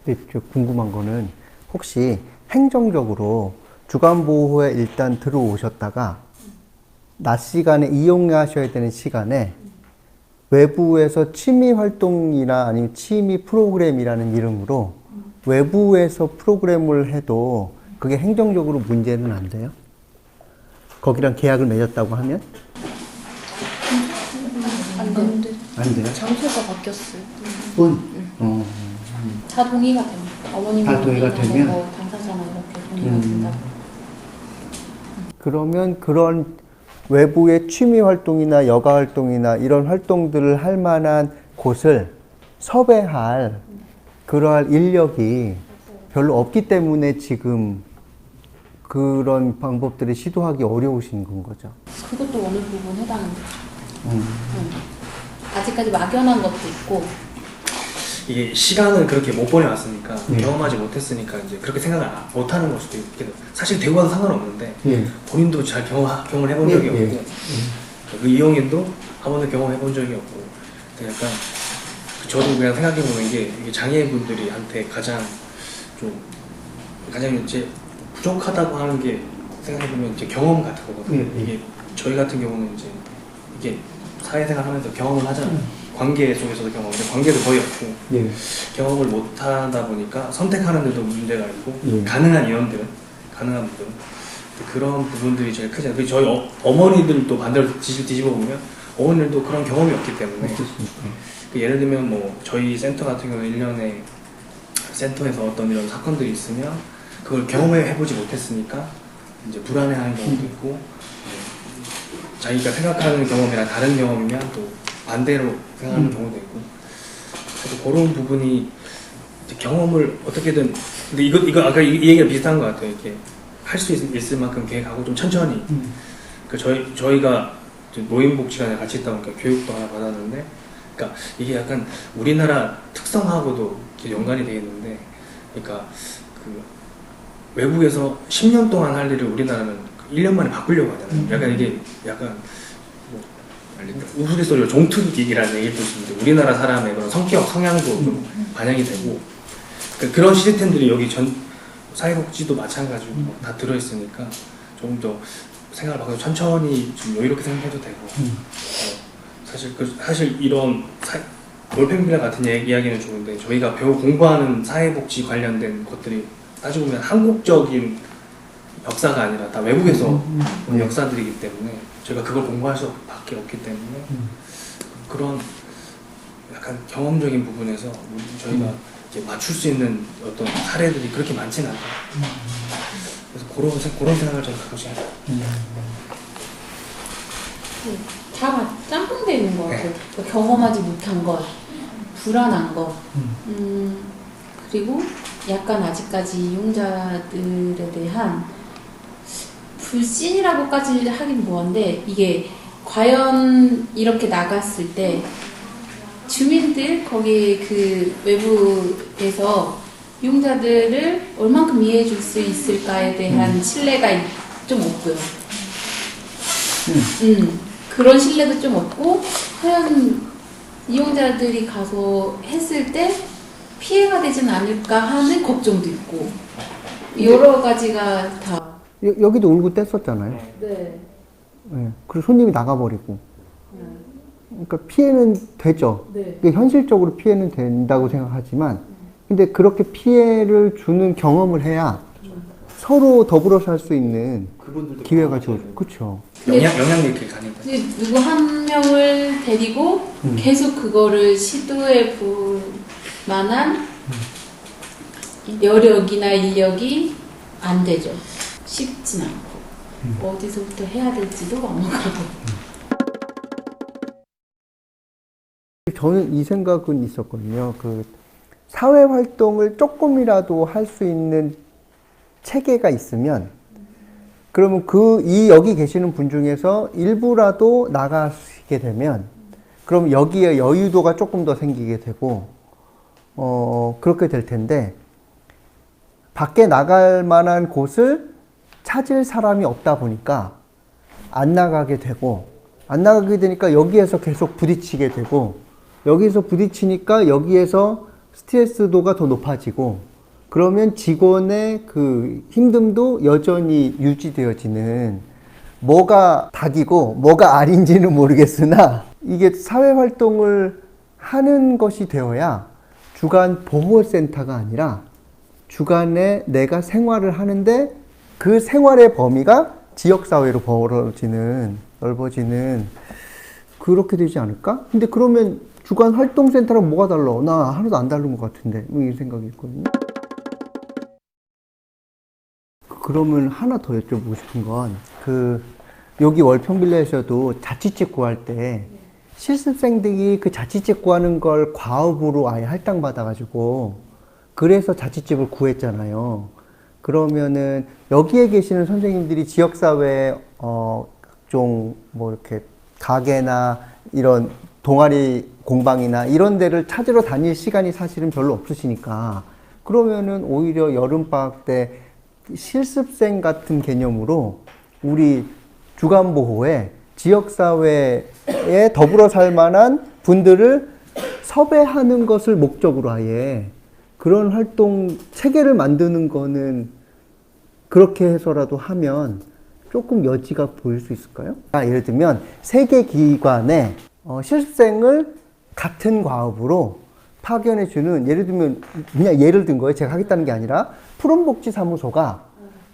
근데 저 궁금한 거는 혹시 행정적으로 주간보호에 일단 들어오셨다가 낮 시간에 이용하셔야 되는 시간에 외부에서 취미 활동이나 아니면 취미 프로그램이라는 이름으로 외부에서 프로그램을 해도 그게 행정적으로 문제는 안 돼요? 거기랑 계약을 맺었다고 하면? 안 되는데. 안 돼요? 장소가 바뀌었어요. 다 동의가 됩니다. 어머님 다 동의가 되면? 뭐 당사자나 이렇게 동의가 된다. 그러면 그런 외부의 취미 활동이나 여가 활동이나 이런 활동들을 할 만한 곳을 섭외할 그러한 인력이 별로 없기 때문에 지금 그런 방법들을 시도하기 어려우신 건 거죠. 그것도 어느 부분 해당합니다. 아직까지 막연한 것도 있고. 이게 시간을 그렇게 못 보내왔으니까 경험하지 못했으니까 이제 그렇게 생각을 못하는 걸 수도 있겠죠. 사실 대구 가도 상관없는데 본인도 잘 경험을 해본 적이 없고 그 이용인도 한 번도 경험해본 적이 없고 약간 저도 그냥 생각해보면 이게 장애인분들이한테 가장 이제 부족하다고 하는 게 생각해보면 이제 경험 같은 거거든요. 이게 저희 같은 경우는 이게 사회생활 하면서 경험을 하잖아요. 관계 속에서도 경험인데 관계도 거의 없고 경험을 못 하다 보니까 선택하는 데도 문제가 있고 가능한 인원들은 가능한 분들은 그런 부분들이 제일 크잖아요. 그리고 저희 어머니들도 반대로 뒤집어 보면 어머니들도 그런 경험이 없기 때문에 예를 들면 뭐 저희 센터 같은 경우는 1년에 센터에서 어떤 이런 사건들이 있으면 그걸 경험해보지 못했으니까 이제 불안해하는 경우도 있고 자기가 생각하는 경험이랑 다른 경험이면 또 반대로 생각하는 경우도 있고 그래서 그런 부분이 이제 경험을 어떻게든 근데 이거 아까 이 얘기가 비슷한 것 같아요. 이렇게 할 수 있을 만큼 계획하고 좀 천천히 그 저희가 노인복지관에 같이 있다 보니까 교육도 하나 받았는데 그러니까 이게 약간 우리나라 특성하고도 연관이 되겠는데 그러니까 그 외국에서 10년 동안 할 일을 우리나라는 1년 만에 바꾸려고 하잖아요. 약간 이게 약간 우스갯소리로 종특이라는 얘기를 듣는데 우리나라 사람의 그런 성격, 성향도 좀 반영이 되고 그런 시스템들이 여기 사회복지도 마찬가지고 다 들어있으니까 조금 더 생각을 바꿔서 천천히 좀 여유롭게 생각해도 되고 사실 이런 몰팽비라 같은 이야기는 좋은데 저희가 공부하는 사회복지 관련된 것들이 따지고 보면 한국적인 역사가 아니라 다 외국에서 온 역사들이기 때문에 저희가 그걸 공부할 수밖에 없기 때문에 그런 약간 경험적인 부분에서 저희가 이제 맞출 수 있는 어떤 사례들이 그렇게 많지는 않아요. 그래서 그런 생각을 좀 갖고 싶어요. 다 짬뽕되어 있는 것 같아요. 그러니까 경험하지 못한 것, 불안한 것, 그리고 약간 아직까지 이용자들에 대한 불신이라고까지 하긴 뭐한데 이게 과연 이렇게 나갔을 때 주민들 거기 그 외부에서 이용자들을 얼만큼 이해해 줄 수 있을까에 대한 신뢰가 좀 없고요. 그런 신뢰도 좀 없고 과연 이용자들이 가서 했을 때 피해가 되진 않을까 하는 걱정도 있고 여러 가지가 다 여기도 울고 뗐었잖아요. 네. 그리고 손님이 나가버리고. 그러니까 피해는 되죠. 네. 현실적으로 피해는 된다고 생각하지만, 근데 그렇게 피해를 주는 경험을 해야 서로 더불어 살 수 있는 기회가 죠. 그렇죠. 영향력이 가는 거예요. 누구 한 명을 데리고 계속 그거를 시도해 볼 만한 여력이나 인력이 안 되죠. 쉽진 않고 어디서부터 해야 될지도 막막하고. 저는 이 생각은 있었거든요. 그 사회 활동을 조금이라도 할 수 있는 체계가 있으면, 그러면 여기 계시는 분 중에서 일부라도 나가시게 되면, 그럼 여기에 여유도가 조금 더 생기게 되고, 그렇게 될 텐데, 밖에 나갈 만한 곳을 찾을 사람이 없다 보니까 안 나가게 되고, 안 나가게 되니까 여기에서 계속 부딪히게 되고, 여기서 부딪히니까 여기에서 스트레스도가 더 높아지고 그러면 직원의 그 힘듦도 여전히 유지되어지는 뭐가 닭이고 뭐가 알인지는 모르겠으나 이게 사회활동을 하는 것이 되어야 주간 보호센터가 아니라 주간에 내가 생활을 하는데 그 생활의 범위가 지역사회로 넓어지는 그렇게 되지 않을까? 근데 그러면 주간 활동센터랑 뭐가 달라? 나 하나도 안 다른 것 같은데 뭐 이런 생각이 있거든요. 그러면 하나 더 여쭤보고 싶은 건 여기 월평빌라에서도 자취집 구할 때 실습생들이 그 자취집 구하는 걸 과업으로 아예 할당받아가지고 그래서 자취집을 구했잖아요. 그러면은 여기에 계시는 선생님들이 지역사회 각종 뭐 이렇게 가게나 이런 동아리 공방이나 이런 데를 찾으러 다닐 시간이 사실은 별로 없으시니까 그러면은 오히려 여름방학 때 실습생 같은 개념으로 우리 주간보호에 지역사회에 더불어 살 만한 분들을 섭외하는 것을 목적으로 아예 그런 활동 체계를 만드는 거는 그렇게 해서라도 하면 조금 여지가 보일 수 있을까요? 예를 들면 세 개 기관에 실습생을 같은 과업으로 파견해주는 예를 들면 그냥 예를 든 거예요. 제가 하겠다는 게 아니라 푸른복지사무소가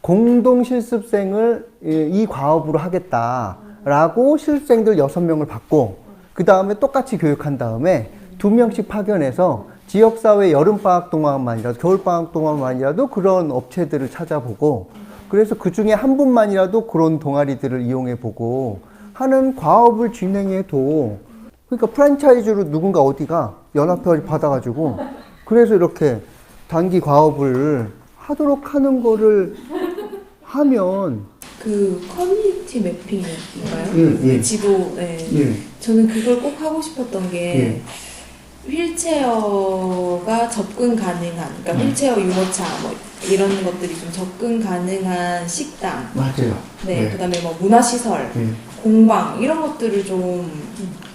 공동 실습생을 이 과업으로 하겠다라고 실습생들 6명을 받고 그 다음에 똑같이 교육한 다음에 2명씩 파견해서 지역사회 여름방학 동안만이라도 겨울방학 동안만이라도 그런 업체들을 찾아보고 그래서 그 중에 한 분만이라도 그런 동아리들을 이용해보고 하는 과업을 진행해도 그러니까 프랜차이즈로 누군가 어디가 연합회 받아가지고 그래서 이렇게 단기 과업을 하도록 하는 거를 하면 그 커뮤니티 매핑인가요? 예. 지도, 네. 저는 그걸 꼭 하고 싶었던 게 휠체어가 접근 가능한, 그러니까 휠체어 유모차 뭐 이런 것들이 좀 접근 가능한 식당, 맞아요. 네, 그다음에 뭐 문화시설, 공방 이런 것들을 좀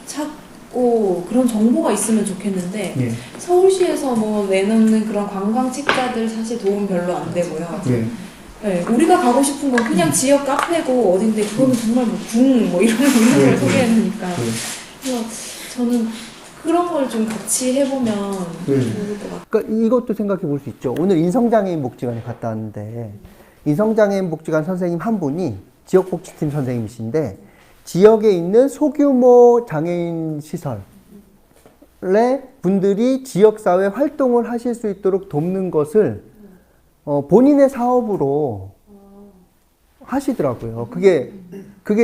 찾고 그런 정보가 있으면 좋겠는데 서울시에서 뭐 내놓는 그런 관광 책자들 사실 도움 별로 안 되고요. 네, 우리가 가고 싶은 건 그냥 지역 카페고 어딘데 그거는 정말 뭐 궁 뭐 이런 걸 소개해놓으니까 그래서 저는 그런 걸 좀 같이 해보면 좋을 것 같아요. 그러니까 이것도 생각해 볼 수 있죠. 오늘 인성장애인 복지관에 갔다 왔는데 인성장애인 복지관 선생님 한 분이 지역복지팀 선생님이신데 지역에 있는 소규모 장애인 시설에 분들이 지역사회 활동을 하실 수 있도록 돕는 것을 본인의 사업으로 하시더라고요. 그게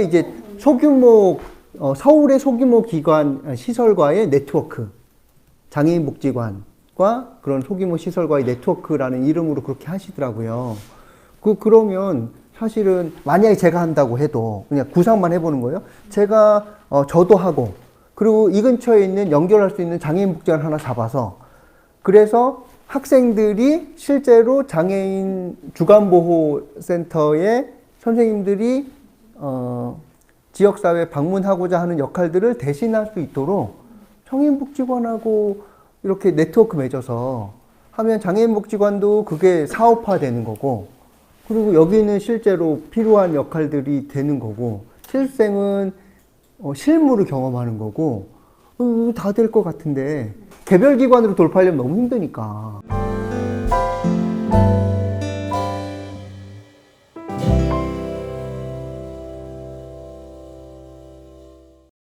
이제 소규모 서울의 소규모 기관 시설과의 네트워크, 장애인 복지관과 그런 소규모 시설과의 네트워크라는 이름으로 그렇게 하시더라고요. 그러면 사실은 만약에 제가 한다고 해도 그냥 구상만 해보는 거예요. 제가 저도 하고 그리고 이 근처에 있는 연결할 수 있는 장애인 복지관 하나 잡아서 그래서 학생들이 실제로 장애인 주간보호센터에 선생님들이 지역사회 방문하고자 하는 역할들을 대신할 수 있도록 장애인복지관하고 이렇게 네트워크 맺어서 하면 장애인복지관도 그게 사업화되는 거고 그리고 여기는 실제로 필요한 역할들이 되는 거고 실생은 실무를 경험하는 거고 다 될 것 같은데 개별 기관으로 돌파하려면 너무 힘드니까